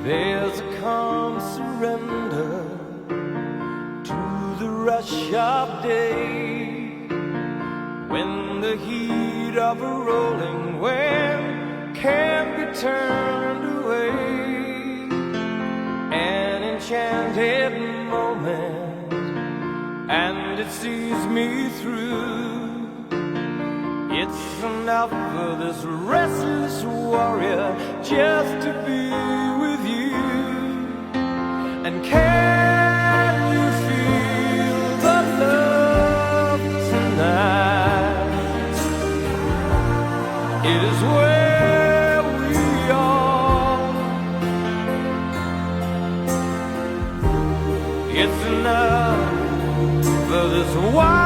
There's a calm surrender to the rush of day, when the heat of a rolling wave can't be turned away. An enchanted moment, and it sees me through. It's enough for this restless warrior just to be with you. And can you feel the love tonight? It is where we are. It's enough for this wild